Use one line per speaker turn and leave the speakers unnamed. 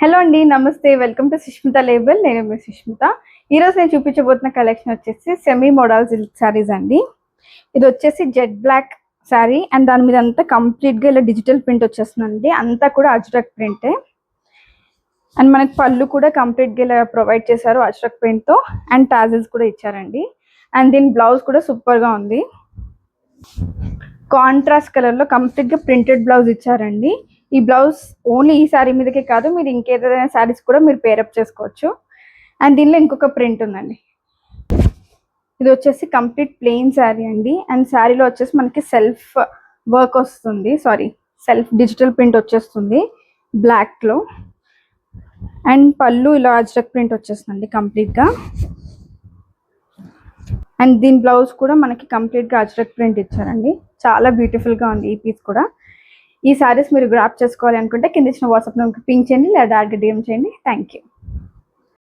Hello అండి, నమస్తే. Welcome to Sushmita label. నేను మీ సుష్మిత. ఈరోజు నేను చూపించబోతున్న కలెక్షన్ వచ్చేసి సెమీ మోడల్ సిల్క్ శారీస్ అండి. ఇది వచ్చేసి జెడ్ బ్లాక్ శారీ అండ్ దాని మీద అంతా కంప్లీట్గా ఇలా డిజిటల్ ప్రింట్ వచ్చేస్తుందండి. అంతా కూడా అజ్రక్ ప్రింటే అండ్ మనకి పళ్ళు కూడా కంప్లీట్గా ఇలా ప్రొవైడ్ చేశారు అజ్రక్ ప్రింట్తో అండ్ టాజిల్స్ కూడా ఇచ్చారండి. అండ్ దీని బ్లౌజ్ కూడా సూపర్గా ఉంది. కాంట్రాస్ట్ కలర్లో కంప్లీట్గా ప్రింటెడ్ బ్లౌజ్ ఇచ్చారండి. ఈ బ్లౌజ్ ఓన్లీ ఈ శారీ మీదకే కాదు, మీరు ఇంకేదైనా శారీస్ కూడా మీరు పేరప్ చేసుకోవచ్చు. అండ్ దీనిలో ఇంకొక ప్రింట్ ఉందండి. ఇది వచ్చేసి కంప్లీట్ ప్లెయిన్ శారీ అండి. అండ్ శారీలో వచ్చేసి మనకి సెల్ఫ్ వర్క్ వస్తుంది, సెల్ఫ్ డిజిటల్ ప్రింట్ వచ్చేస్తుంది బ్లాక్లో. అండ్ పళ్ళు ఇలా అజ్రక్ ప్రింట్ వచ్చేస్తుందండి కంప్లీట్గా. అండ్ దీని బ్లౌజ్ కూడా మనకి కంప్లీట్గా అజ్రక్ ప్రింట్ ఇచ్చారండి. చాలా బ్యూటిఫుల్గా ఉంది ఈ పీస్ కూడా. ఈ సారీస్ మీరు గ్రాప్ చేసుకోవాలి అనుకుంటే కింద ఇచ్చిన వాట్సాప్ నెంబర్కి పింక్ చేయండి లేదా డైరెక్ట్గా డిఎం చేయండి. Thank you.